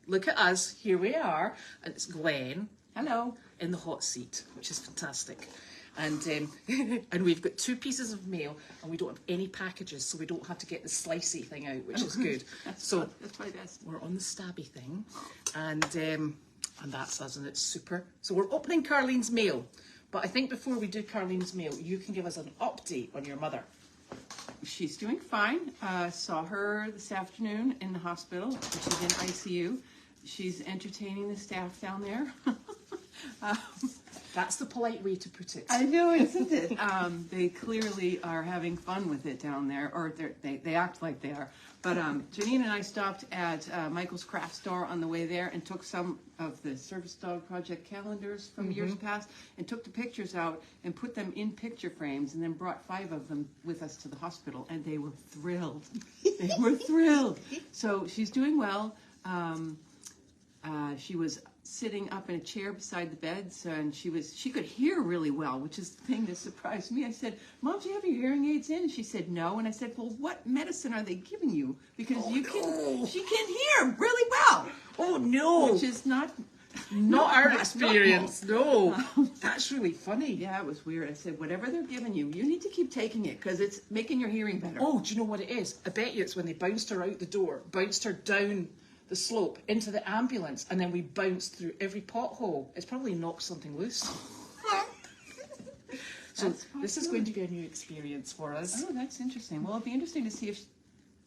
look at us. Here we are. And it's Gwen. Hello. In the hot seat, which is fantastic. And and we've got 2 pieces of mail, and we don't have any packages, so we don't have to get the slicey thing out, which is good. That's my best. We're on the stabby thing, and that's us, and it's super. So we're opening Carlene's mail, but I think before we do Carlene's mail, you can give us an update on your mother. She's doing fine. Saw her this afternoon in the hospital. She's in ICU. She's entertaining the staff down there. That's the polite way to put it. I know, isn't it? They clearly are having fun with it down there, or they act like they are. But Janine and I stopped at Michael's craft store on the way there and took some of the Service Dog Project calendars from years past and took the pictures out and put them in picture frames and then brought 5 of them with us to the hospital, and they were thrilled. They were thrilled. So she's doing well. She was sitting up in a chair beside the bed, so, and she could hear really well, which is the thing that surprised me. I said, "Mom, do you have your hearing aids in?" And she said, "No." And I said, "Well, what medicine are they giving you? Because she can hear really well." Oh no! Which is not our experience. No, that's really funny. Yeah, it was weird. I said, "Whatever they're giving you, you need to keep taking it because it's making your hearing better." Oh, do you know what it is? I bet you it's when they bounced her out the door, bounced her down the slope into the ambulance, and then we bounced through every pothole. It's probably knocked something loose. So this is going to be a new experience for us. Oh, that's interesting. Well, it'll be interesting to see if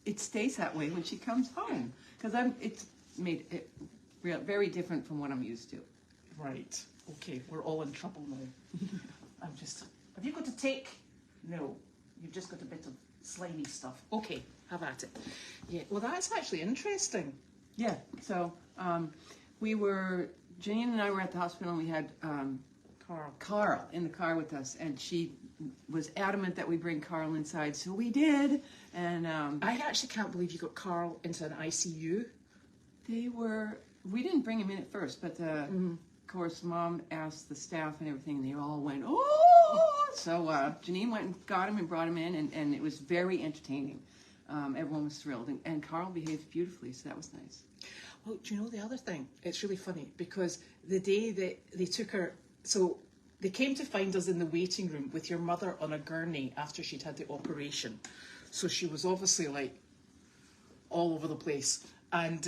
it stays that way when she comes home, because it's made it very different from what I'm used to. Right. Okay, we're all in trouble now. Have you got a take? No. You've just got a bit of slimy stuff. Okay, have at it. Yeah, well, that's actually interesting. Yeah, so Janine and I were at the hospital, and we had Carl in the car with us, and she was adamant that we bring Carl inside, so we did. And I actually can't believe you got Carl into an ICU. We didn't bring him in at first, but of course Mom asked the staff and everything, and they all went, "Oh!" So Janine went and got him and brought him in, and it was very entertaining. Everyone was thrilled, and Carl behaved beautifully, so that was nice. Well, do you know the other thing? It's really funny because the day that they took her, so they came to find us in the waiting room with your mother on a gurney after she'd had the operation. So she was obviously like all over the place, and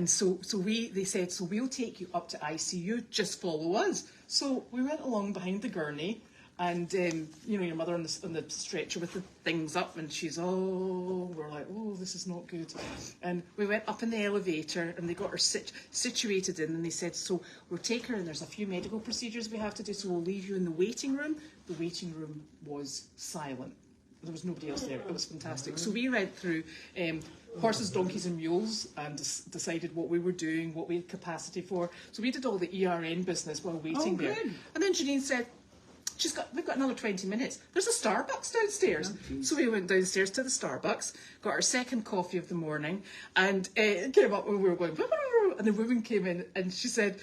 so they said, "So we'll take you up to ICU, just follow us." So we went along behind the gurney. And, your mother on the stretcher with the things up, and we're like, "Oh, this is not good." And we went up in the elevator, and they got her situated in, and they said, "So we'll take her, and there's a few medical procedures we have to do, so we'll leave you in the waiting room." The waiting room was silent. There was nobody else there. It was fantastic. So we went through horses, donkeys and mules and decided what we were doing, what we had capacity for. So we did all the ERN business while waiting there. And then Janine said, we've got another 20 minutes. There's a Starbucks downstairs. So we went downstairs to the Starbucks, got our second coffee of the morning, and it came up when we were going, and the woman came in and she said,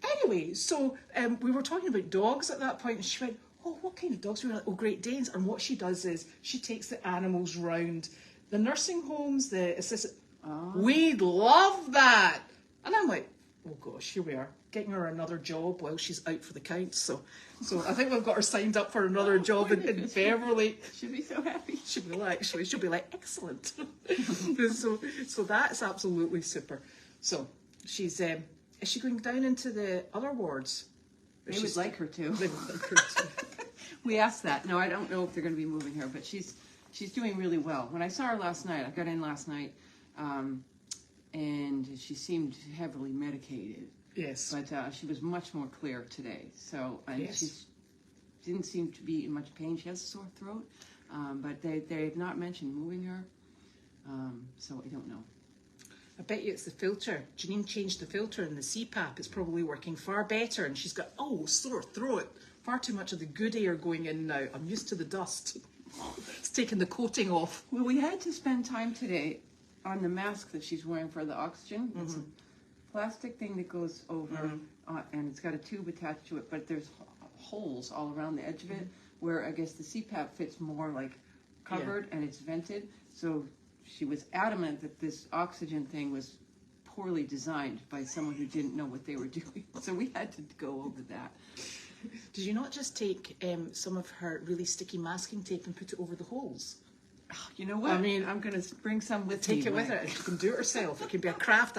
"Anyway, so we were talking about dogs at that point," and she went, "Oh, what kind of dogs?" We were like, "Oh, Great Danes." And what she does is she takes the animals round the nursing homes, the assisted. Oh. We'd love that. And I'm like, oh gosh, here we are, getting her another job while she's out for the count. So I think we've got her signed up for another job in Beverly. She'll be so happy. She'll be like, excellent. so that's absolutely super. So she's is she going down into the other wards? They would like her to. They would like her to. We asked that. No, I don't know if they're going to be moving her, but she's doing really well. When I saw her last night, I got in last night, and she seemed heavily medicated. Yes. But she was much more clear today. So yes. She didn't seem to be in much pain. She has a sore throat, but they have not mentioned moving her. So I don't know. I bet you it's the filter. Janine changed the filter in the CPAP. It's probably working far better, and she's got sore throat. Far too much of the good air going in now. I'm used to the dust. It's taking the coating off. Well, we had to spend time today on the mask that she's wearing for the oxygen. Mm-hmm. It's a plastic thing that goes over, and it's got a tube attached to it, but there's holes all around the edge of it, where I guess the CPAP fits more like covered and it's vented. So she was adamant that this oxygen thing was poorly designed by someone who didn't know what they were doing. So we had to go over that. Did you not just take some of her really sticky masking tape and put it over the holes? You know what? I mean, I'm going to bring some with Take me. it with her, and she can do it herself. It can be a craft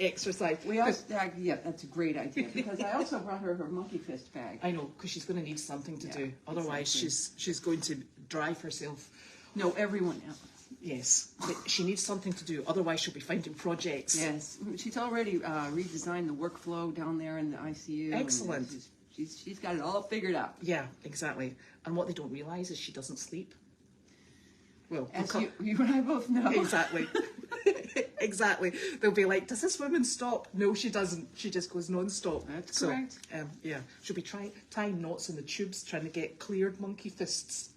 exercise. We also, yeah, that's a great idea, because I also brought her monkey fist bag. I know, because she's going to need something to do. Otherwise, exactly. she's going to drive herself. No, everyone else. Yes, but she needs something to do. Otherwise, she'll be finding projects. Yes, she's already redesigned the workflow down there in the ICU. Excellent. She's got it all figured out. Yeah, exactly. And what they don't realise is she doesn't sleep. Well, as you and I both know. Exactly. Exactly. They'll be like, does this woman stop? No, she doesn't. She just goes non-stop. That's correct. Yeah. She'll be tying knots in the tubes, trying to get cleared monkey fists.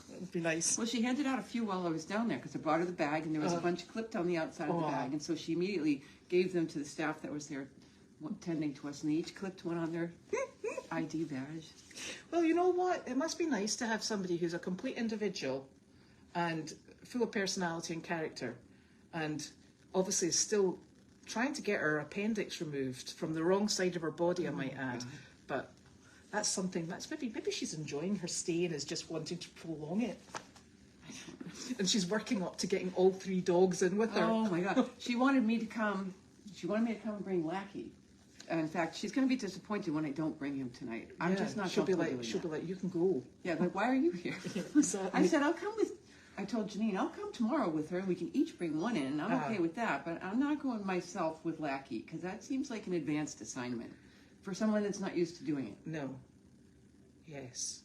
That would be nice. Well, she handed out a few while I was down there, because I brought her the bag, and there was a bunch clipped on the outside of the bag. And so she immediately gave them to the staff that was there tending to us, and they each clipped one on their ID badge. Well, you know what? It must be nice to have somebody who's a complete individual and full of personality and character, and obviously is still trying to get her appendix removed from the wrong side of her body, I might add. God. But that's something that's maybe she's enjoying her stay and is just wanting to prolong it. And she's working up to getting all 3 dogs in with her. Oh my God! She wanted me to come and bring Lackey. In fact, she's going to be disappointed when I don't bring him tonight. I'm just not. She'll be like, you can go. Yeah, like, why are you here? Exactly. I said, I told Janine, I'll come tomorrow with her, and we can each bring one in, and I'm okay with that. But I'm not going myself with Lackey, because that seems like an advanced assignment for someone that's not used to doing it. No. Yes.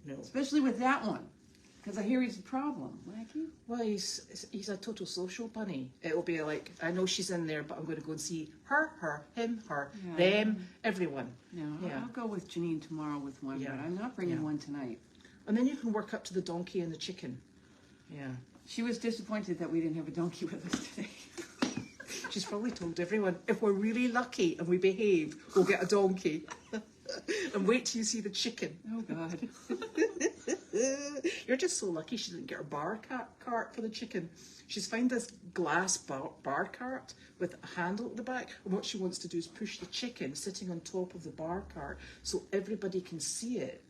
No. Especially with that one, because I hear he's a problem. Lackey? Well, he's a total social bunny. It'll be like, I know she's in there, but I'm going to go and see her, him, her, them, everyone. No, I'll go with Janine tomorrow with one, but I'm not bringing one tonight. And then you can work up to the donkey and the chicken. Yeah. She was disappointed that we didn't have a donkey with us today. She's probably told everyone, if we're really lucky and we behave, we'll get a donkey. And wait till you see the chicken. Oh, God. You're just so lucky she didn't get her bar cart for the chicken. She's found this glass bar cart with a handle at the back, and what she wants to do is push the chicken sitting on top of the bar cart so everybody can see it.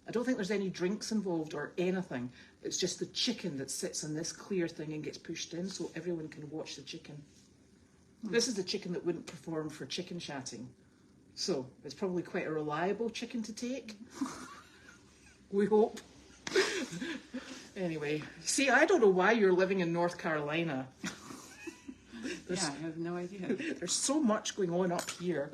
I don't think there's any drinks involved or anything. It's just the chicken that sits on this clear thing and gets pushed in so everyone can watch the chicken. This is the chicken that wouldn't perform for chicken chatting. So it's probably quite a reliable chicken to take. We hope. Anyway, see, I don't know why you're living in North Carolina. Yeah, I have no idea. There's so much going on up here.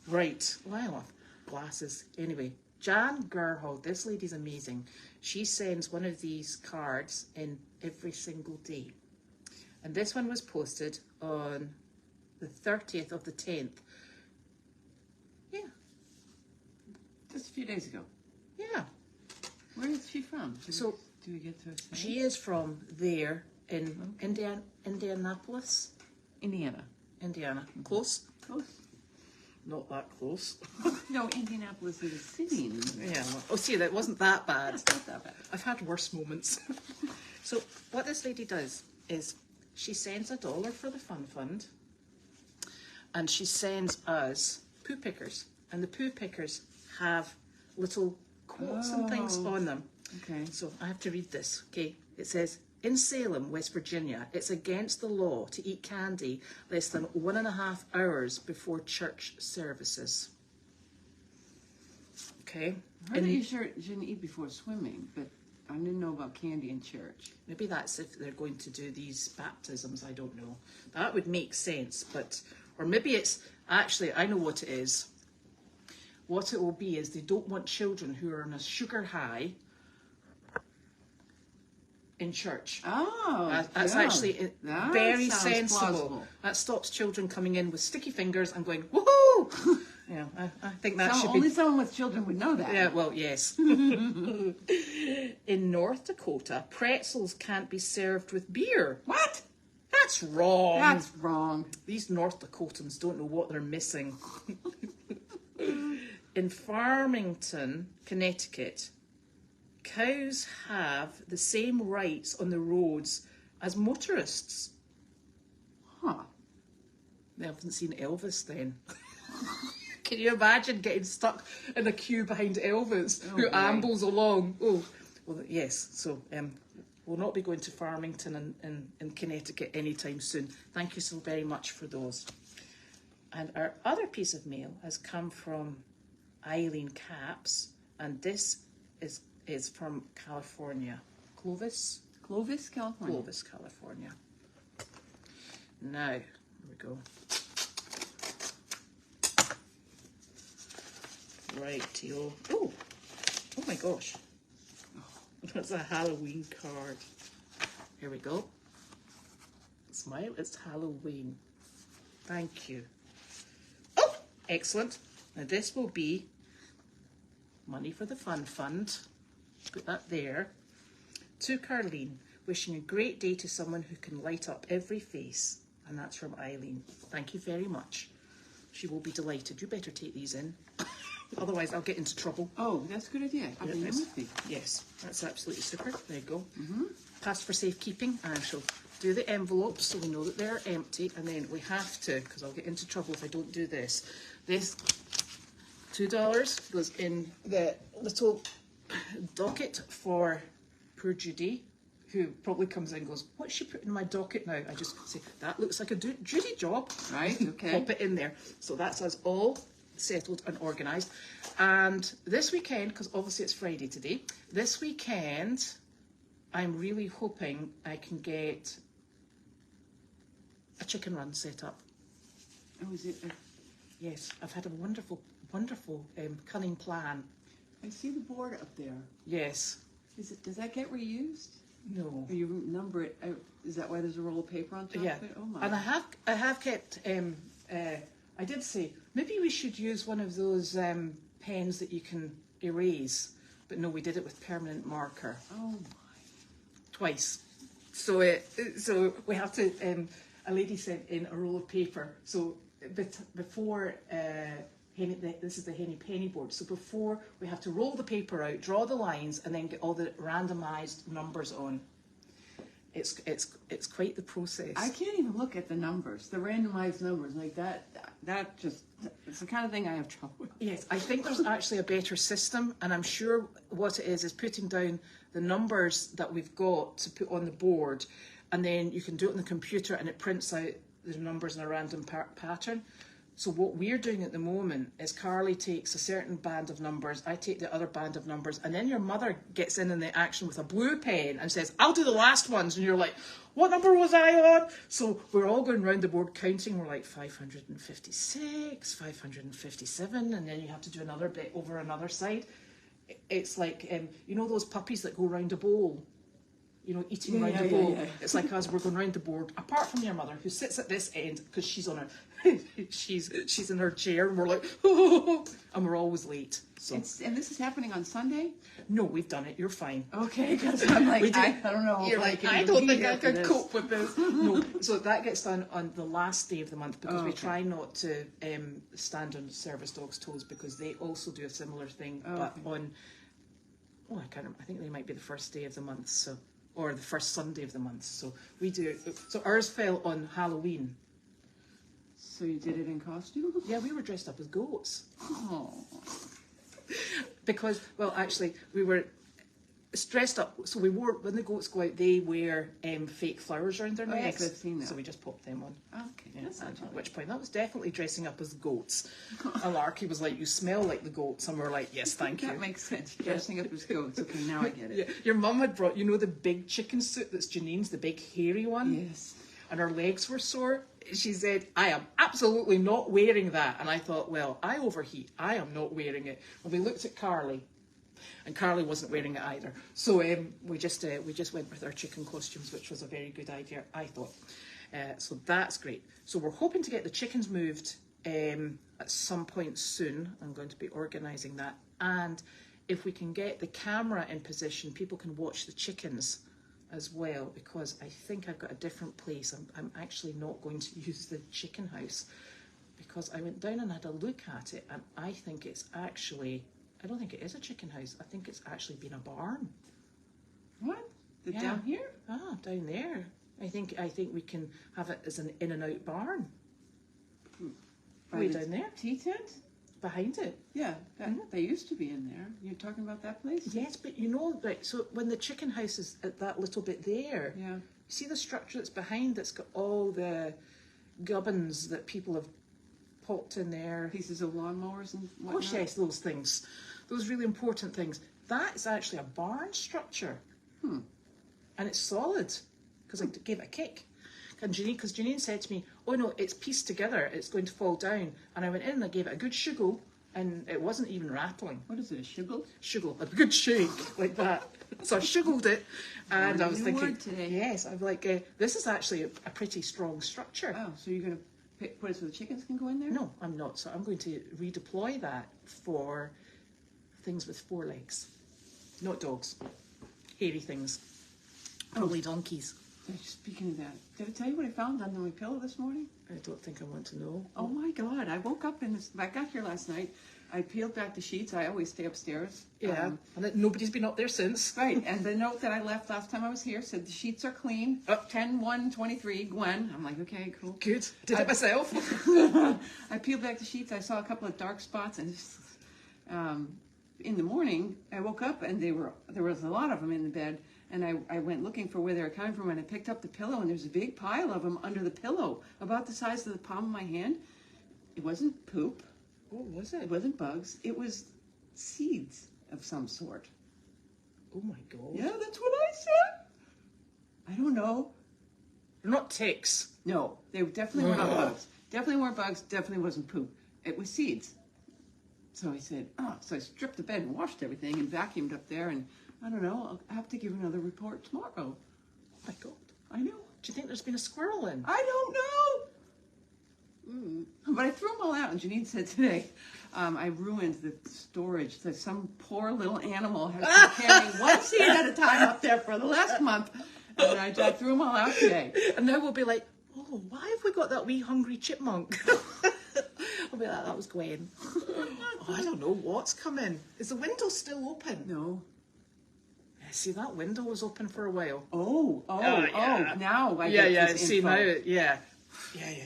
Right. Wow. Glasses. Anyway, Jan Gerhold, this lady's amazing. She sends one of these cards in every single day. And this one was posted on the 30th of the 10th. Yeah. Just a few days ago. Yeah. Where is she from? Do we get to say? She is from there in Indianapolis. Indiana. Close? Close. Not that close. No, Indianapolis is a city in Indiana. Yeah. Well, see, that wasn't that bad. It's not that bad. I've had worse moments. So what this lady does is she sends $1 for the Fun Fund, and she sends us poo pickers, and the poo pickers have little quotes and things on them. Okay. So I have to read this. Okay. It says, in Salem, West Virginia, it's against the law to eat candy less than 1.5 hours before church services. Okay. I heard that you shouldn't eat before swimming, but I didn't know about candy in church. Maybe that's if they're going to do these baptisms, I don't know. That would make sense, but, or maybe it's, actually, I know what it is. What it will be is they don't want children who are on a sugar high in church. Oh, that's actually that very sounds sensible. plausible. That stops children coming in with sticky fingers and going, woohoo! Yeah, I think that should only be... someone with children would know that. Yeah, well, yes. In North Dakota, pretzels can't be served with beer. What? That's wrong. That's wrong. These North Dakotans don't know what they're missing. In Farmington, Connecticut, cows have the same rights on the roads as motorists. Huh. They haven't seen Elvis then. Can you imagine getting stuck in a queue behind Elvis, who ambles along? Oh, well, yes. So we'll not be going to Farmington in Connecticut anytime soon. Thank you so very much for those. And our other piece of mail has come from Eileen Capps, and this is from California. Clovis, California. Clovis, California. Now, here we go. Rightio. Oh my gosh. That's a Halloween card. Here we go. Smile, it's Halloween. Thank you. Oh, excellent. Now this will be money for the fun fund. Put that there. To Carlene, wishing a great day to someone who can light up every face. And that's from Eileen. Thank you very much. She will be delighted. You better take these in. Otherwise, I'll get into trouble. Oh, that's a good idea. I'll be with you. Yes, that's absolutely super. There you go. Passed for safekeeping. And I shall do the envelopes so we know that they're empty. And then we have to, because I'll get into trouble if I don't do this. This $2 goes in the little docket for poor Judy, who probably comes in and goes, what's she putting in my docket now? I just say, that looks like a Judy job. Right, okay. Pop it in there. So that's us all settled and organised. And this weekend, because obviously it's Friday today, this weekend I'm really hoping I can get a chicken run set up. Oh, is it? Yes, I've had a wonderful cunning plan. I see the board up there. Yes. Does that get reused? No. Or you number it out? Is that why there's a roll of paper on top Yeah. of it? Oh my. And I have kept, I did say, maybe we should use one of those pens that you can erase. But no, we did it with permanent marker. Oh my. Twice. So we have to, a lady sent in a roll of paper. So before, this is the Henny Penny board. So before, we have to roll the paper out, draw the lines, and then get all the randomised numbers on. It's quite the process. I can't even look at the numbers, the randomized numbers like that. That just, it's the kind of thing I have trouble with. Yes, I think there's actually a better system, and I'm sure what it is putting down the numbers that we've got to put on the board, and then you can do it on the computer and it prints out the numbers in a random pattern. So what we're doing at the moment is Carly takes a certain band of numbers, I take the other band of numbers, and then your mother gets in the action with a blue pen and says, I'll do the last ones. And you're like, what number was I on? So we're all going around the board counting. We're like 556, 557, and then you have to do another bit over another side. It's like, you know those puppies that go round a bowl? You know, eating round a bowl. Yeah. It's like us, we're going round the board, apart from your mother, who sits at this end, because she's on her, she's in her chair, and we're like, oh, and we're always late. So. And this is happening on Sunday? No, we've done it, you're fine. Okay, because I'm like, I don't know. You're like, I don't think I can cope with this. No, so that gets done on the last day of the month, because we try not to stand on service dogs' toes, because they also do a similar thing, but on, I can't remember, I think they might be the first day of the month, so. Or the first Sunday of the month. So we do it. So ours fell on Halloween. So you did it in costume? Yeah, we were dressed up as goats. Oh. Because, well, actually, we were dressed up. So we wore, when the goats go out, they wear fake flowers around their necks. Yes, I've seen that. So we just popped them on. Okay. Yeah, at which point, that was definitely dressing up as goats. And Larky was like, you smell like the goats. And we were like, yes, thank you. That makes sense. Dressing up as goats. Okay, now I get it. Yeah. Your mum had brought, you know, the big chicken suit that's Janine's, the big hairy one? Yes. And her legs were sore. She said, I am absolutely not wearing that. And I thought, well, I overheat. I am not wearing it. And we looked at Carly. And Carly wasn't wearing it either. So we just went with our chicken costumes, which was a very good idea, I thought. So that's great. So we're hoping to get the chickens moved at some point soon. I'm going to be organising that. And if we can get the camera in position, people can watch the chickens as well, because I think I've got a different place. I'm actually not going to use the chicken house, because I went down and had a look at it, and I think it's actually, I don't think it is a chicken house. I think it's actually been a barn. What? Yeah. Down here? Ah, down there. I think we can have it as an in and out barn. Way down there, Tea tent? behind it. Yeah, they used to be in there. You're talking about that place? Yes, but you know, right, so when the chicken house is at that little bit there, Yeah. you see the structure that's behind that's got all the gubbins that people have popped in there. Pieces of lawnmowers and Of whatnot? course, yes, those things. Those really important things. That is actually a barn structure. And it's solid, because I gave it a kick. And because Janine said to me, oh no, it's pieced together, it's going to fall down. And I went in and I gave it a good shuggle, and it wasn't even rattling. What is it, a shuggle? Shuggle, a good shake, like that. So I shuggled it, and I was New thinking, word today. yes, I'm like, this is actually a pretty strong structure. Oh, so you're going to put it so the chickens can go in there? No, I'm not. So I'm going to redeploy that for things with 4 legs. Not dogs. Hairy things. Probably donkeys. Speaking of that, did I tell you what I found under my pillow this morning? I don't think I want to know. Oh my God, I woke up I got here last night. I peeled back the sheets. I always stay upstairs. Yeah, and nobody's been up there since. Right, and the note that I left last time I was here said the sheets are clean. 10/1/23, Gwen. I'm like, okay, cool. Good. Did it myself. I peeled back the sheets. I saw a couple of dark spots, and in the morning I woke up and there was a lot of them in the bed. And I went looking for where they were coming from, and I picked up the pillow, and there's a big pile of them under the pillow, about the size of the palm of my hand. It wasn't poop. What was it? It wasn't bugs. It was seeds of some sort. Oh my God. Yeah, that's what I said. I don't know. They're not ticks. No, they definitely were not bugs. Definitely weren't bugs. Definitely wasn't poop. It was seeds. So I said, so I stripped the bed and washed everything and vacuumed up there, and I don't know, I'll have to give another report tomorrow. Oh my God. I know. Do you think there's been a squirrel in? I don't know. But I threw them all out, and Janine said today, I ruined the storage. That some poor little animal has been carrying one seed at a time up there for the last month, and I threw them all out today. And now we'll be like, oh, why have we got that wee hungry chipmunk? I'll be like, that was Gwen. Oh, I don't know what's coming. Is the window still open? No. See, that window was open for a while. Yeah. Now I Yeah, get this see info. now, yeah.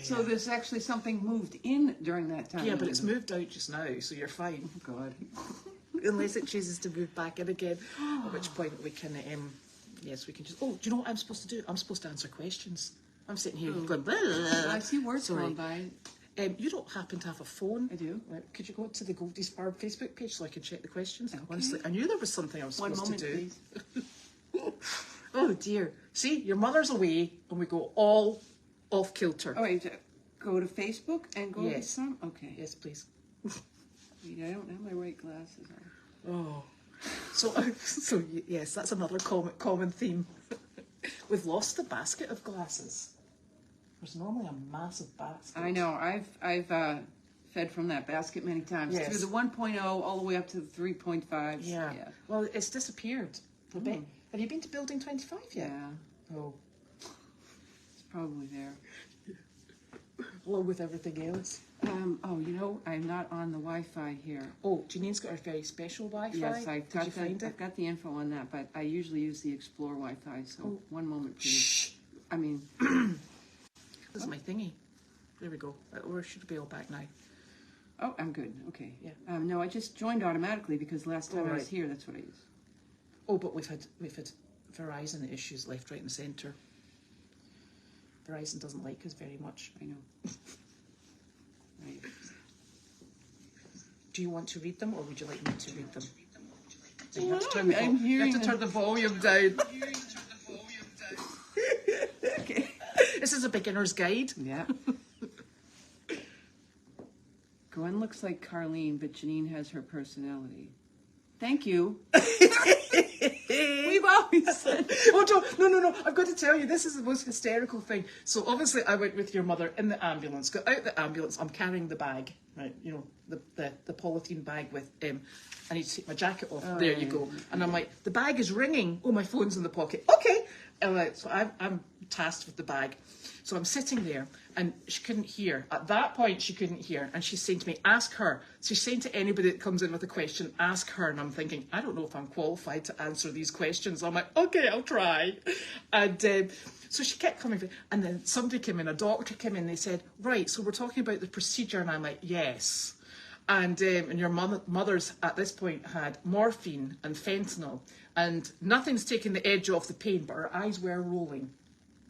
So there's actually something moved in during that time. Yeah, but it's moved out just now, so you're fine. Oh, God. Unless it chooses to move back in again, at which point we can, yes, we can just, oh, do you know what I'm supposed to do? I'm supposed to answer questions. I'm sitting here going, blah, blah, blah. I see words Sorry. going by. You don't happen to have a phone? I do. Right, could you go to the Goldy's Farm Facebook page so I can check the questions? Okay. Honestly, I knew there was something I was supposed to do. Please. Oh dear. See, your mother's away and we go all off kilter. Oh, wait, go to Facebook and go Yes. to some? Okay. Yes, please. Wait, I don't have my right glasses on. Oh. So yes, that's another common theme. We've lost the basket of glasses. There's normally a massive basket. I know. I've fed from that basket many times. Yes. Through the 1.0 all the way up to the 3.5. Yeah. Well, it's disappeared a bit. Have you been to Building 25 yet? Yeah. Oh. It's probably there. Along with everything else. I'm not on the Wi-Fi here. Oh, Janine's got her very special Wi-Fi. Yes, Did you find it? I've got the info on that, but I usually use the Explore Wi-Fi, so one moment, please. Shh. I mean... This is my thingy. There we go. Or should be all back now. Oh, I'm good. Okay. Yeah. No, I just joined automatically because last time I was right. here, that's what I used. Oh, but we've had Verizon issues left, right, and centre. Verizon doesn't like us very much. I know. Right. Do you want to read them, or would you like me to read them? You Well, have to turn the volume down. Okay. This is a beginner's guide. Yeah. Gwen looks like Carlene, but Janine has her personality. Thank you. We've always said. Oh, no. I've got to tell you, this is the most hysterical thing. So obviously I went with your mother in the ambulance. Got out the ambulance. I'm carrying the bag, right? You know, the polythene bag with, I need to take my jacket off. Oh, there yeah, you go. yeah. And I'm like, the bag is ringing. Oh, my phone's in the pocket. Okay. And so I'm tasked with the bag. So I'm sitting there. And she couldn't hear. At that point, she couldn't hear. And she's saying to me, ask her. She's saying to anybody that comes in with a question, ask her. And I'm thinking, I don't know if I'm qualified to answer these questions. I'm like, okay, I'll try. And so she kept coming. And then somebody came in, a doctor came in. They said, right, so we're talking about the procedure. And I'm like, yes. And your mother's at this point had morphine and fentanyl. And nothing's taking the edge off the pain, but her eyes were rolling.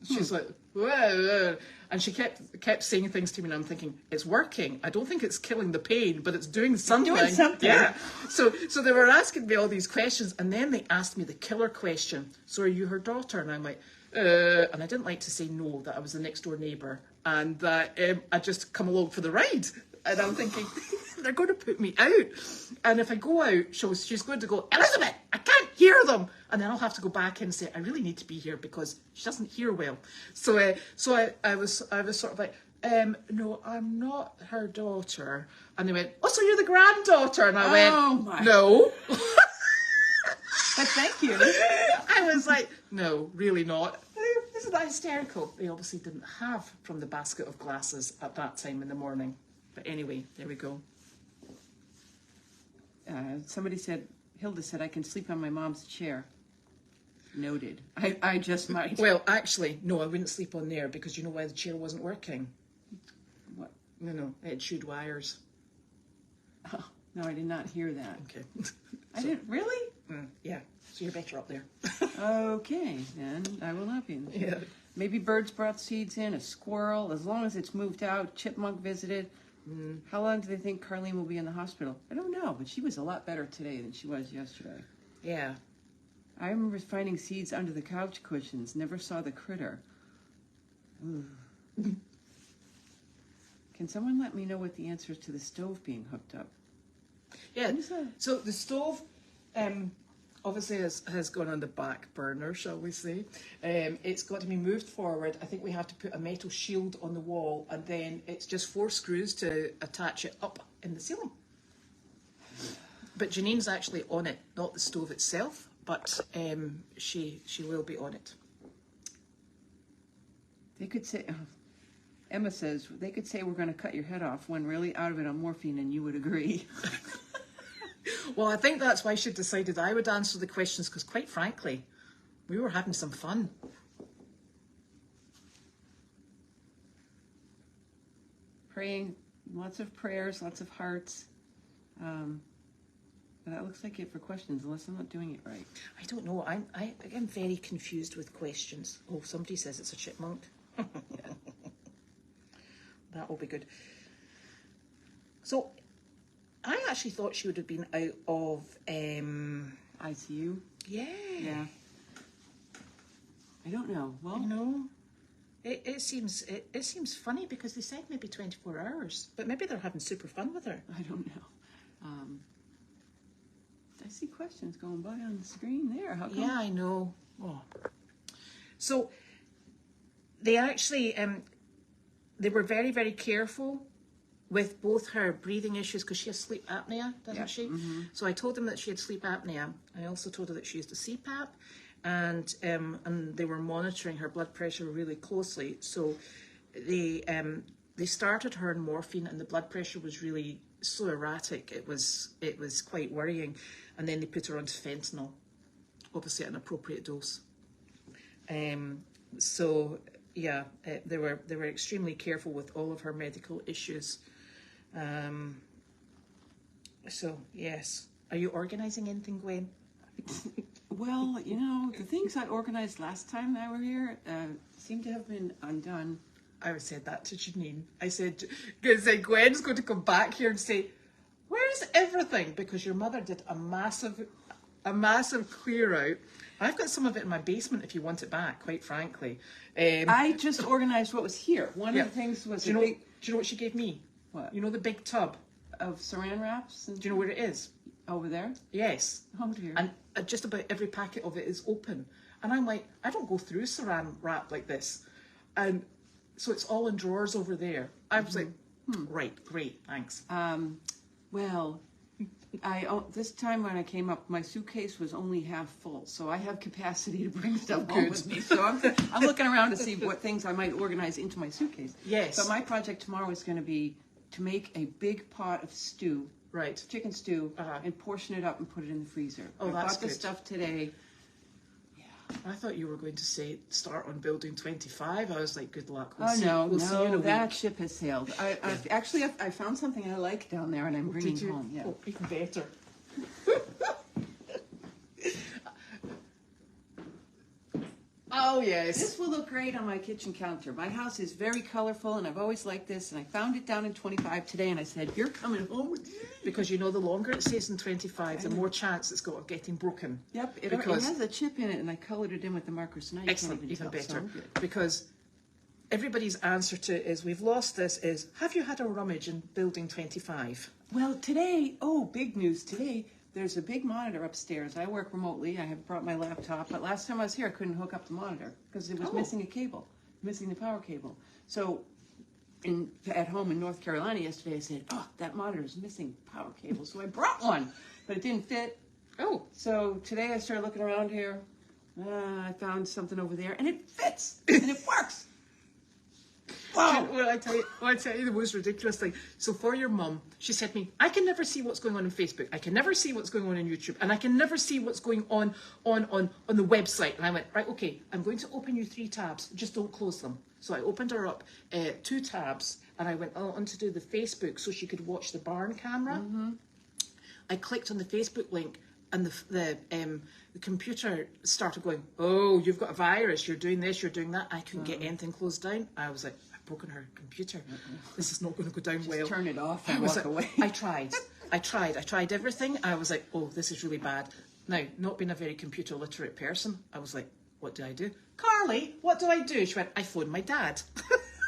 She's like, whoa. And she kept saying things to me, and I'm thinking, it's working. I don't think it's killing the pain, but it's doing something. Doing something. Yeah. So they were asking me all these questions, and then they asked me the killer question. So are you her daughter? And I'm like, and I didn't like to say no, that I was the next door neighbour, and that I'd just come along for the ride. And I'm thinking, they're going to put me out. And if I go out, she's going to go, Elizabeth, I can't hear them. And then I'll have to go back in and say, I really need to be here because she doesn't hear well. So I was sort of like, no, I'm not her daughter. And they went, oh, so you're the granddaughter? And I went, no. But thank you. I was like, no, really not. Isn't that hysterical? They obviously didn't have from the basket of glasses at that time in the morning. But anyway, there we go. Somebody said, Hilda said, I can sleep on my mom's chair. Noted. I just might. Well, actually, no, I wouldn't sleep on there because you know why the chair wasn't working? What? No, it had chewed wires. Oh, no, I did not hear that. Okay. I didn't, really? Yeah, so you're better up there. Okay, then I will not be in the chair. Yeah. Maybe birds brought seeds in, a squirrel, as long as it's moved out, chipmunk visited. How long do they think CARLENE will be in the hospital? I don't know, but she was a lot better today than she was yesterday. Yeah. I remember finding seeds under the couch cushions. Never saw the critter. Can someone let me know what the answer is to the stove being hooked up? Yeah. So the stove obviously has gone on the back burner, shall we say. It's got to be moved forward. I think we have to put a metal shield on the wall, and then it's just 4 screws to attach it up in the ceiling. But Janine's actually on it, not the stove itself, but she will be on it. They could say, Emma says, they could say we're going to cut your head off when really out of it on morphine, and you would agree. Well, I think that's why she decided I would answer the questions, because quite frankly, we were having some fun. Praying, lots of prayers, lots of hearts. But that looks like it for questions, unless I'm not doing it right. I don't know. I'm very confused with questions. Oh, somebody says it's a chipmunk. That will be good. So, I actually thought she would have been out of ICU? Yeah. Yeah. I don't know. Well, you know, it seems funny because they said maybe 24 hours, but maybe they're having super fun with her. I don't know. I see questions going by on the screen there. How come? Yeah, I know. Oh. So they actually they were very, very careful with both her breathing issues, because she has sleep apnea, doesn't she? Mm-hmm. So I told them that she had sleep apnea. I also told her that she used a CPAP, and they were monitoring her blood pressure really closely. So they started her on morphine, and the blood pressure was really so erratic. It was quite worrying, and then they put her onto fentanyl, obviously at an appropriate dose. So yeah, they were extremely careful with all of her medical issues. So yes, are you organising anything, Gwen? Well, you know, the things I organised last time that I were here seem to have been undone. I said that to Janine. I said, Gwen's going to come back here and say, where's everything? Because your mother did a massive clear out. I've got some of it in my basement if you want it back, quite frankly. I just organised what was here. One of the things was do you know what she gave me? What? You know the big tub? Of saran wraps? Do you know where it is? Over there? Yes. Oh dear. And just about every packet of it is open. And I'm like, I don't go through saran wrap like this. And so it's all in drawers over there. I was like, right, great, thanks. Well, This time when I came up, my suitcase was only half full, so I have capacity to bring stuff Oh, home good. with me. So I'm looking around to see what things I might organize into my suitcase. Yes. But my project tomorrow is going to be to make a big pot of stew, Right. chicken stew, Uh-huh. and portion it up and put it in the freezer. Oh, I that's bought the good. stuff today. I thought you were going to say start on building 25. I was like, good luck. Oh no, we'll see you in a that week. ship has sailed. I found something I like down there, and I'm bringing Did you? home. Yeah. Oh, even better. Oh, yes. This will look great on my kitchen counter. My house is very colorful, and I've always liked this. And I found it down in 25 today, and I said, "You're coming home with me." Because you know, the longer it stays in 25, the more chance it's got of getting broken. Yep, it Because- has a chip in it, and I colored it in with the marker, so now you Excellent, can't even even tell. better. So good. Because everybody's answer to it is, we've lost this, is, have you had a rummage in building 25? Well, today, big news today. There's a big monitor upstairs. I work remotely. I have brought my laptop, but last time I was here, I couldn't hook up the monitor because it was missing a cable, missing the power cable. So, at home in North Carolina yesterday, I said, "Oh, that monitor is missing power cable." So I brought one, but it didn't fit. Oh, So today I started looking around here. I found something over there, and it fits and it works. Wow. well, I tell you the most ridiculous thing. So for your mum, she said to me, I can never see what's going on Facebook. I can never see what's going on YouTube. And I can never see what's going on the website. And I went, right, okay, I'm going to open you 3 tabs. Just don't close them. So I opened her up 2 tabs, and I went on to do the Facebook so she could watch the barn camera. Mm-hmm. I clicked on the Facebook link, and the computer started going, oh, you've got a virus, you're doing this, you're doing that. I couldn't get anything closed down. I was like, I've broken her computer. This is not going to go down well. Turn it off I and was walk like, away. I tried everything. I was like, oh, this is really bad. Now, not being a very computer literate person, I was like, what do I do? Carly, what do I do? She went, I phoned my dad.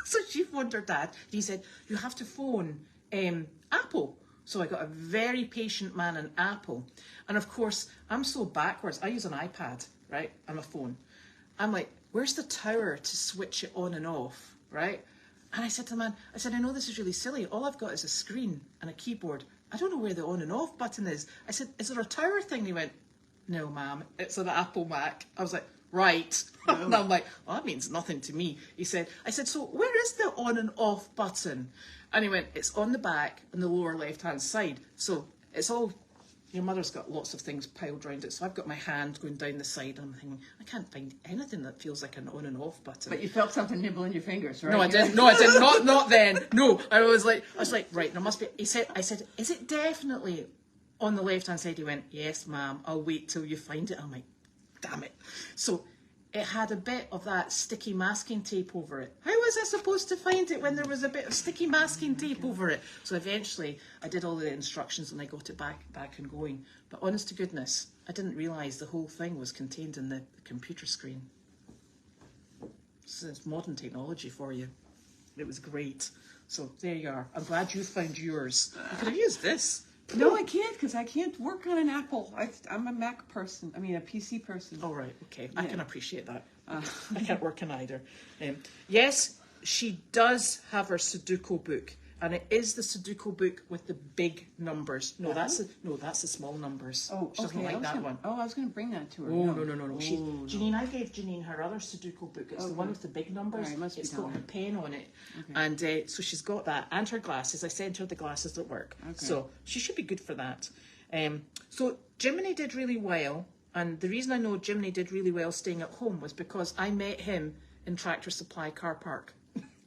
So she phoned her dad. He said, you have to phone Apple. So I got a very patient man in Apple. And of course, I'm so backwards. I use an iPad, right, and a phone. I'm like, where's the tower to switch it on and off, right? And I said to the man, I know this is really silly. All I've got is a screen and a keyboard. I don't know where the on and off button is. I said, is there a tower thing? He went, no, ma'am, it's an Apple Mac. I was like, right. And I'm like, well, that means nothing to me. I said, so where is the on and off button? And he went, it's on the back and the lower left-hand side. So it's all, your mother's got lots of things piled around it. So I've got my hand going down the side, and I'm thinking, I can't find anything that feels like an on and off button. But you felt something nibbling your fingers, right? No, I didn't. Not then. No, I was like, right, there must be. I said, is it definitely on the left-hand side? He went, yes, ma'am. I'll wait till you find it. I'm like, damn it. So it had a bit of that sticky masking tape over it. How was I supposed to find it when there was a bit of sticky masking tape over it? So eventually I did all the instructions and I got it back and going. But honest to goodness, I didn't realise the whole thing was contained in the computer screen. So it's modern technology for you. It was great. So there you are. I'm glad you found yours. You could have used this. No, I can't, because I can't work on an Apple. I'm a Mac person. I mean, a PC person. All right, okay. I Yeah. can appreciate that. I can't work on either. Yes, she does have her Sudoku book, and it is the Sudoku book with the big numbers. No, that's the small numbers. Oh, she doesn't okay. like that one. Oh, I was going to bring that to her. Oh, no. Oh, Janine, I gave Janine her other Sudoku book. It's the one with the big numbers. All right, must be It's down got her there. pen on it. Okay. And so she's got that. And her glasses. I sent her the glasses at work. Okay. So she should be good for that. So Jiminy did really well. And the reason I know Jiminy did really well staying at home was because I met him in Tractor Supply car park.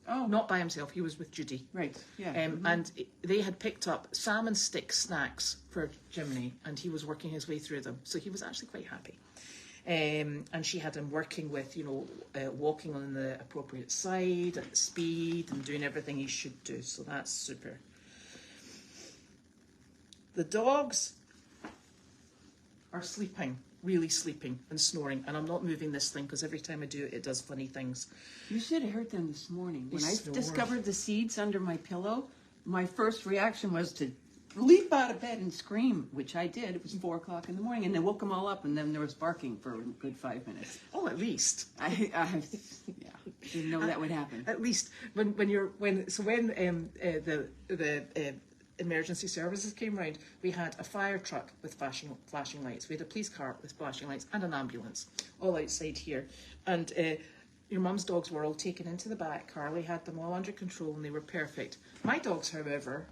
Oh. Not by himself. He was with Judy. Right, yeah. And they had picked up salmon stick snacks for Jiminy, and he was working his way through them. So he was actually quite happy. And she had him working with, walking on the appropriate side, at speed, and doing everything he should do. So that's super. The dogs are sleeping, really sleeping and snoring. And I'm not moving this thing because every time I do it, it does funny things. You should have heard them this morning. When I snore. discovered the seeds under my pillow, my first reaction was to leap out of bed and scream, which I did. It was 4 o'clock in the morning, and they woke them all up, and then there was barking for a good 5 minutes. Oh, at least. I didn't know that would happen. At least when the emergency services came round, we had a fire truck with flashing lights. We had a police car with flashing lights and an ambulance all outside here. And your mum's dogs were all taken into the back. Carly had them all under control and they were perfect. My dogs, however,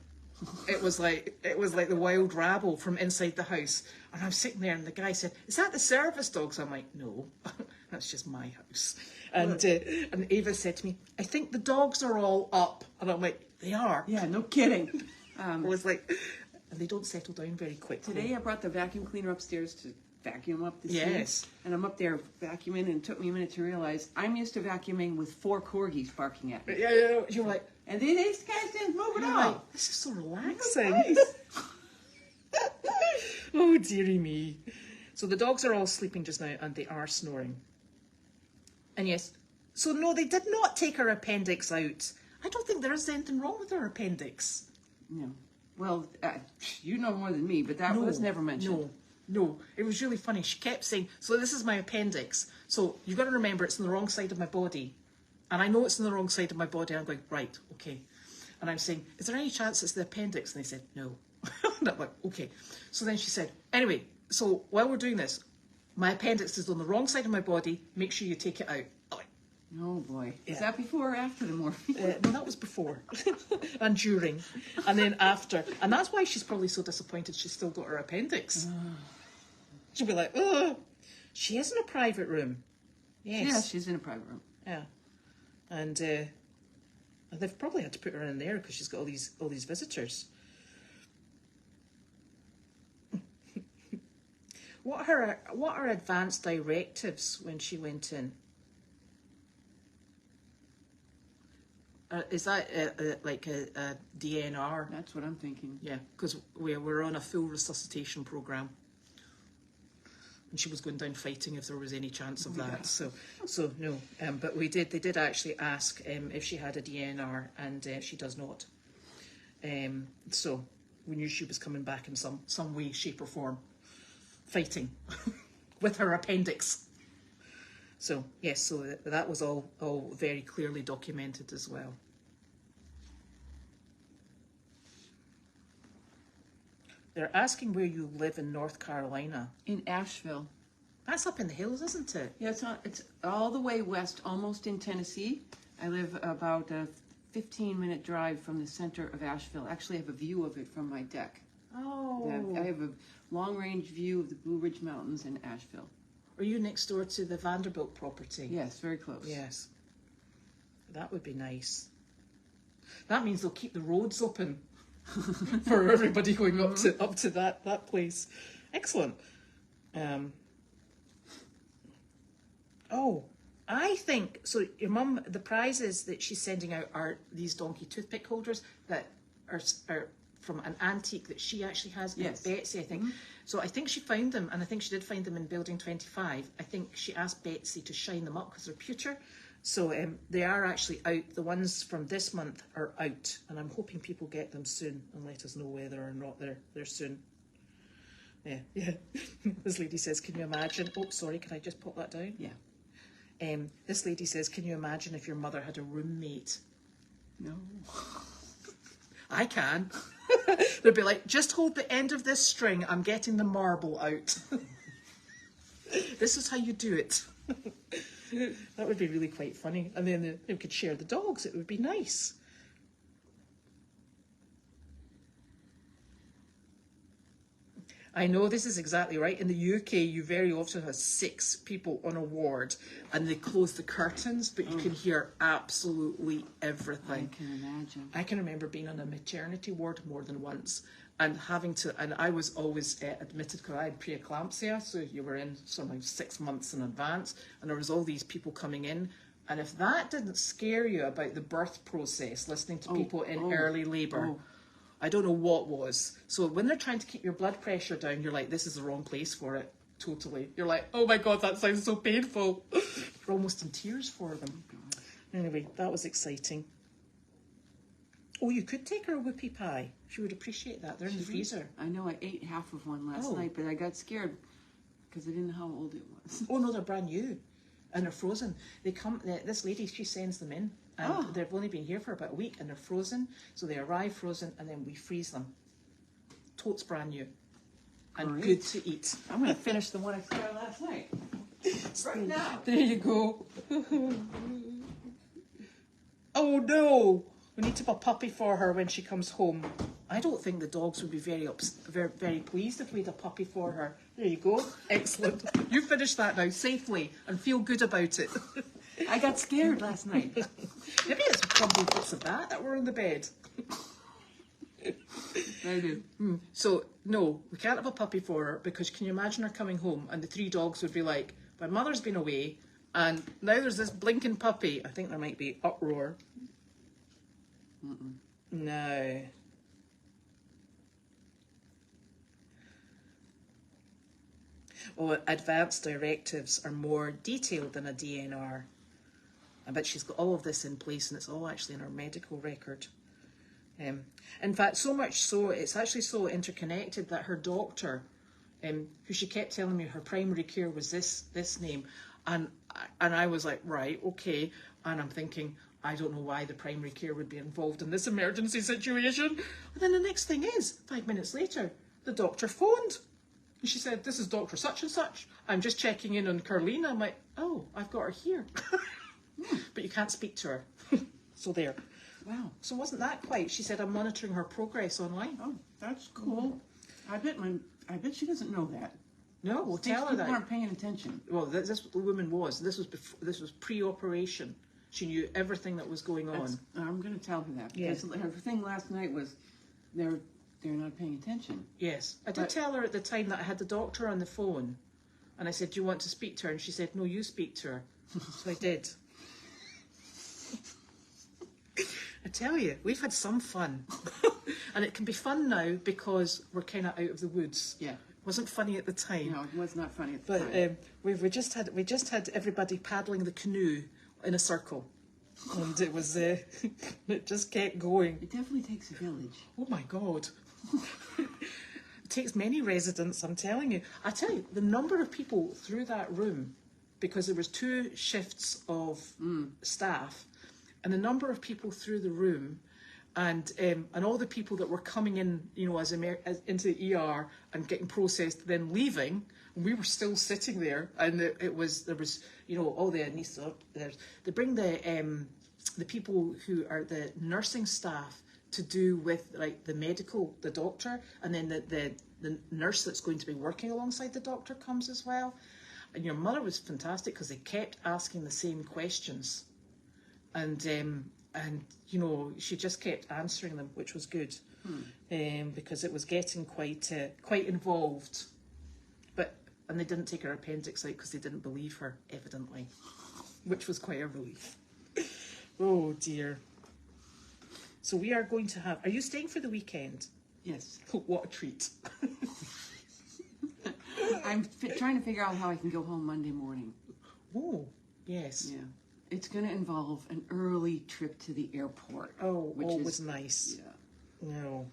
it was like the wild rabble from inside the house. And I'm sitting there and the guy said, "Is that the service dogs?" I'm like, "No, that's just my house." And Ava said to me, "I think the dogs are all up." And I'm like, "They are." Yeah, no kidding. I was like, and they don't settle down very quickly. Today I brought the vacuum cleaner upstairs to vacuum up the Yes. sink. And I'm up there vacuuming, and it took me a minute to realize I'm used to vacuuming with 4 corgis barking at me. Yeah, you're like, And these guys didn't move at you're all. like, this is so relaxing. Nice. Oh, dearie me. So the dogs are all sleeping just now and they are snoring. And yes, so no, they did not take her appendix out. I don't think there is anything wrong with her appendix. No. Well, you know more than me, but that was never mentioned. No. It was really funny. She kept saying, "So this is my appendix. So you've got to remember it's on the wrong side of my body." And I know it's on the wrong side of my body. I'm going, "Right, okay." And I'm saying, "Is there any chance it's the appendix?" And they said, "No." And I'm like, "Okay." So then she said, "Anyway, so while we're doing this, my appendix is on the wrong side of my body. Make sure you take it out." I'm like, Oh boy. Yeah. Is that before or after the morphine? no, that was before and during and then after. And that's why she's probably so disappointed she's still got her appendix. She'll be like, "Oh, she is in a private room." Yes. Yeah, she's in a private room. Yeah. And they've probably had to put her in there because she's got all these visitors. What are advanced directives when she went in? Is that like a DNR? That's what I'm thinking. Yeah, because we're on a full resuscitation program, and she was going down fighting if there was any chance of that. So no. But they did actually ask if she had a DNR, and she does not. So we knew she was coming back in some way, shape, or form, fighting with her appendix. So yes, so that was all very clearly documented as well. They're asking where you live in North Carolina. In Asheville. That's up in the hills, isn't it? Yeah, it's all the way west, almost in Tennessee. I live about a 15-minute drive from the center of Asheville. Actually, I have a view of it from my deck. Oh. I have a long-range view of the Blue Ridge Mountains in Asheville. Are you next door to the Vanderbilt property? Yes, very close. Yes. That would be nice. That means they'll keep the roads open for everybody going up to that place. Excellent. I think so. Your mum, the prizes that she's sending out are these donkey toothpick holders that are from an antique that she actually has. Yes. Betsy, I think. Mm-hmm. So I think she found them, and I think she did find them in Building 25. I think she asked Betsy to shine them up because they're pewter. So they are actually out. The ones from this month are out, and I'm hoping people get them soon and let us know whether or not they're soon. Yeah. This lady says, "Can you imagine?" Oh, sorry, can I just pop that down? Yeah. This lady says, "Can you imagine if your mother had a roommate?" No. I can. They'd be like, "Just hold the end of this string. I'm getting the marble out." This is how you do it. That would be really quite funny. And then they could share the dogs. It would be nice. I know this is exactly right. In the UK, you very often have 6 people on a ward and they close the curtains, but you can hear absolutely everything. I can imagine. I can remember being on a maternity ward more than once and and I was always admitted because I had preeclampsia, so you were in something 6 months in advance, and there was all these people coming in. And if that didn't scare you about the birth process, listening to people in early labour, I don't know what was. So when they're trying to keep your blood pressure down, you're like, this is the wrong place for it. Totally. You're like, oh my God, that sounds so painful. You're almost in tears for them. Anyway, that was exciting. Oh, you could take her a whoopie pie. She would appreciate that. They're in the freezer. I know I ate half of one last night, but I got scared because I didn't know how old it was. Oh no, they're brand new. And they're frozen. They come. This lady, she sends them in. And they've only been here for about a week, and they're frozen. So they arrive frozen, and then we freeze them. Totes brand new. And good to eat. I'm going to finish the one I started last night. Right now. There you go. Oh no! We need to have a puppy for her when she comes home. I don't think the dogs would be very pleased if we had a puppy for her. There you go. Excellent. You finish that now safely and feel good about it. I got scared last night. Maybe it's probably bits of that were on the bed. I do. So, no, we can't have a puppy for her because can you imagine her coming home and the 3 dogs would be like, my mother's been away and now there's this blinking puppy. I think there might be uproar. No. Oh, advanced directives are more detailed than a DNR. I bet she's got all of this in place and it's all actually in her medical record. In fact, so much so, it's actually so interconnected that her doctor, who she kept telling me her primary care was this name, and I was like, right, okay, and I'm thinking, I don't know why the primary care would be involved in this emergency situation. And then the next thing is, 5 minutes later, the doctor phoned. And she said, this is Dr. Such and Such. I'm just checking in on CARLENE. I'm like, oh, I've got her here. But you can't speak to her. So there. Wow. So wasn't that quite? She said, I'm monitoring her progress online. Oh, that's cool. I bet she doesn't know that. No, we'll tell her that. People aren't paying attention. Well, that's what the woman was. This was pre-operation. She knew everything that was going on. I'm going to tell her that. Because her thing last night was they're not paying attention. Yes. I did tell her at the time that I had the doctor on the phone. And I said, do you want to speak to her? And she said, no, you speak to her. So I did. I tell you, we've had some fun. And it can be fun now because we're kind of out of the woods. Yeah. It wasn't funny at the time. No, it was not funny at the time. But we just had everybody paddling the canoe in a circle. And it was, it just kept going. It definitely takes a village. Oh my God. It takes many residents, I'm telling you. I tell you, the number of people through that room, because there was 2 shifts of staff, and the number of people through the room, and all the people that were coming in, you know, as into the ER and getting processed, then leaving, and we were still sitting there, and there was, you know, all the anaesthetists. They bring the people who are the nursing staff to do with like the doctor, and then the nurse that's going to be working alongside the doctor comes as well. And your mother was fantastic because they kept asking the same questions, and you know, she just kept answering them, which was good, because it was getting quite involved. And they didn't take her appendix out because they didn't believe her, evidently, which was quite a relief. Oh dear. So we are going to have. Are you staying for the weekend? Yes. What a treat. I'm trying to figure out how I can go home Monday morning. Oh, yes. Yeah. It's going to involve an early trip to the airport. Oh, which always is nice. Yeah. No.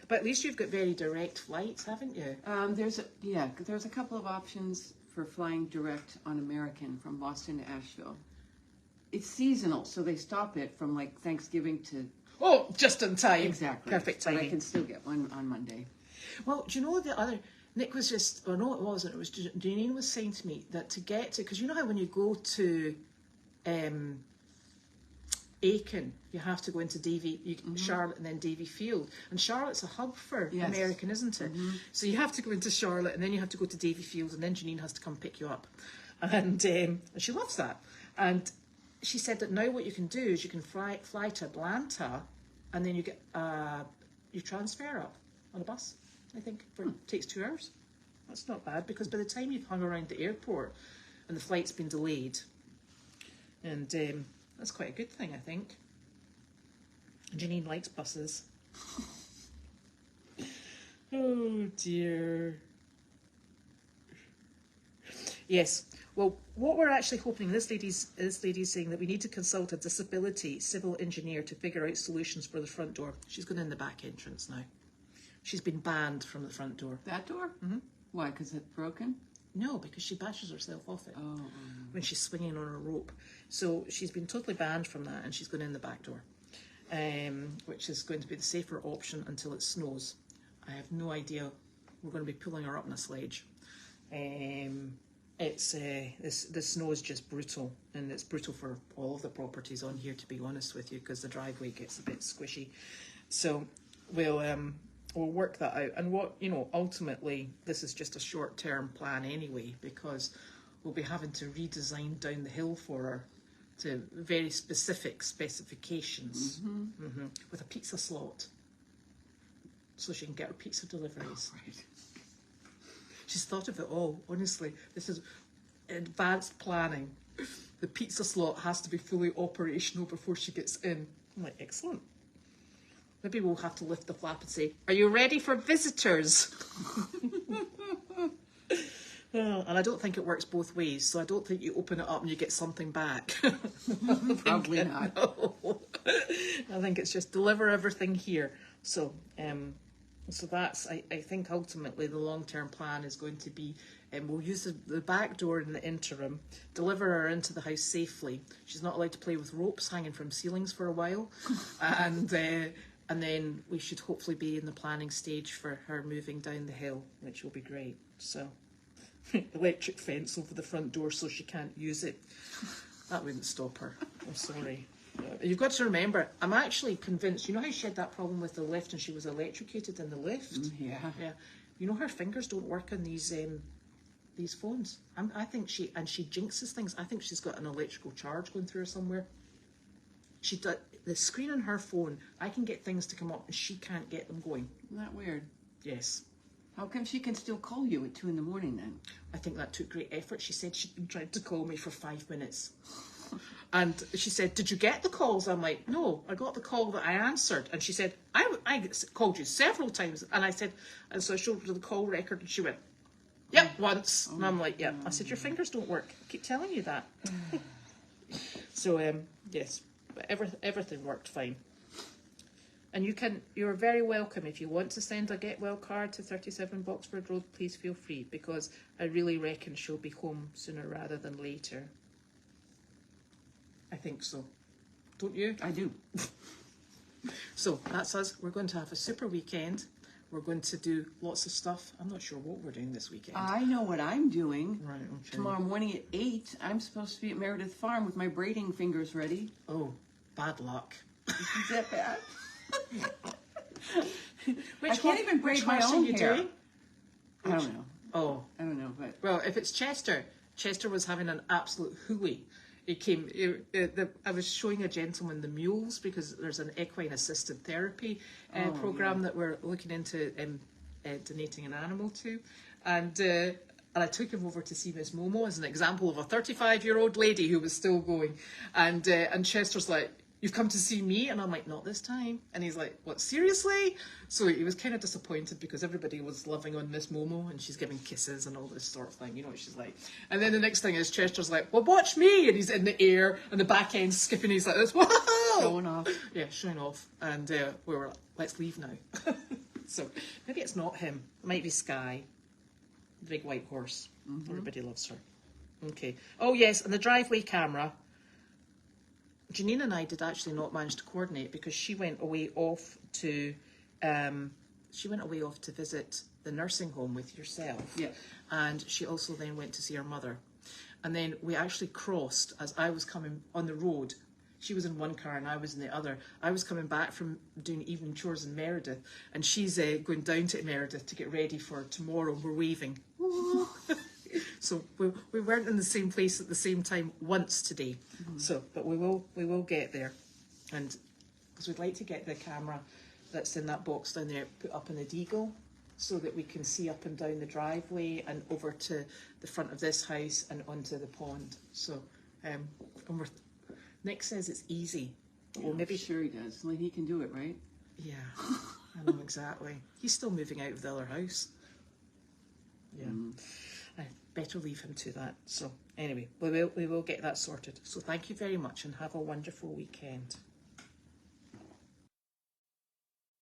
But at least you've got very direct flights, haven't you? There's a couple of options for flying direct on American from Boston to Asheville. It's seasonal, so they stop it from like Thanksgiving to... Oh, just in time. Exactly. Perfect timing. But I can still get one on Monday. Well, do you know the other... Nick was just... Oh, no, it wasn't. It was Janine was saying to me that to get to... Because you know how when you go to Aiken, you have to go into Charlotte and then Davy Field. And Charlotte's a hub for American, isn't it? So you have to go into Charlotte and then you have to go to Davy Field and then Janine has to come pick you up. And she loves that. And she said that now what you can do is you can fly to Atlanta and then you get you transfer up on a bus, I think. It takes 2 hours. That's not bad because by the time you've hung around the airport and the flight's been delayed, and that's quite a good thing, I think. Janine likes buses. Oh dear. Yes. Well, what we're actually hoping, this lady's saying that we need to consult a disability civil engineer to figure out solutions for the front door. She's going in the back entrance now. She's been banned from the front door. That door? Mm-hmm. Why? Because it's broken? No, because she bashes herself off it Oh. when she's swinging on a rope. So she's been totally banned from that, and she's going in the back door, which is going to be the safer option until it snows. I have no idea. We're going to be pulling her up in a sledge. The snow is just brutal, and it's brutal for all of the properties on here, to be honest with you, because the driveway gets a bit squishy. So we'll work that out. And ultimately, this is just a short-term plan anyway, because we'll be having to redesign down the hill for her to very specific specifications, with a pizza slot, so she can get her pizza deliveries. Oh, right. She's thought of it all. Honestly, this is advanced planning. The pizza slot has to be fully operational before she gets in. I'm like, excellent. Maybe we'll have to lift the flap and say, "Are you ready for visitors?" And I don't think it works both ways, so I don't think you open it up and you get something back. Probably not. No. I think it's just deliver everything here. So that's, I think ultimately the long-term plan is going to be, we'll use the back door in the interim, deliver her into the house safely. She's not allowed to play with ropes hanging from ceilings for a while. And then we should hopefully be in the planning stage for her moving down the hill, which will be great. So electric fence over the front door so she can't use it. That wouldn't stop her. I'm sorry. You've got to remember, I'm actually convinced, you know how she had that problem with the lift and she was electrocuted in the lift? Yeah. Yeah. You know her fingers don't work on these phones. I think she jinxes things. I think she's got an electrical charge going through her somewhere. The screen on her phone, I can get things to come up and she can't get them going. Isn't that weird? Yes. How come she can still call you at 2 in the morning then? I think that took great effort. She said she'd been trying to call me for 5 minutes. And she said, "Did you get the calls?" I'm like, "No, I got the call that I answered." And she said, I called you several times. And I said, and so I showed her the call record and she went, "Yep, once." And I'm like, "Yep." I said, "Your fingers don't work. I keep telling you that." So, yes, but everything worked fine. And you're very welcome. If you want to send a get well card to 37 Boxford Road, please feel free, because I really reckon she'll be home sooner rather than later. I think so. Don't you? I do. So that's us. We're going to have a super weekend. We're going to do lots of stuff. I'm not sure what we're doing this weekend. I know what I'm doing. Right, okay. Tomorrow morning at 8, I'm supposed to be at Meredith Farm with my braiding fingers ready. Oh, bad luck. Is that bad? Which I can't even braid my own hair. doing? I don't know. Oh, I don't know, but well, if it's Chester was having an absolute hooey. I was showing a gentleman the mules, because there's an equine assisted therapy program that we're looking into donating an animal to, and I took him over to see Miss Momo as an example of a 35-year-old lady who was still going, and Chester's like, "You've come to see me?" And I'm like, "Not this time." And he's like, "What, seriously?" So he was kind of disappointed because everybody was loving on Miss Momo and she's giving kisses and all this sort of thing. You know what she's like. And then the next thing is Chester's like, "Well, watch me." And he's in the air and the back end skipping. He's like this. Whoa! showing off. Yeah, showing off. And we were like, "Let's leave now." So maybe it's not him. It might be Sky. The big white horse. Mm-hmm. Everybody loves her. Okay. Oh, yes. And the driveway camera. Janine and I did actually not manage to coordinate because she went away off to visit the nursing home with yourself. Yeah. And she also then went to see her mother. And then we actually crossed as I was coming on the road. She was in one car and I was in the other. I was coming back from doing evening chores in Meredith, and she's going down to Meredith to get ready for tomorrow. We're waving. So we weren't in the same place at the same time once today. Mm-hmm. So, but we will get there, and because we'd like to get the camera that's in that box down there put up in the Deagle, so that we can see up and down the driveway and over to the front of this house and onto the pond. So, and Nick says it's easy. Yeah, well, maybe sure he does. Like, he can do it, right? Yeah, I know exactly. He's still moving out of the other house. Yeah. I better leave him to that. So anyway, we will get that sorted. So thank you very much and have a wonderful weekend.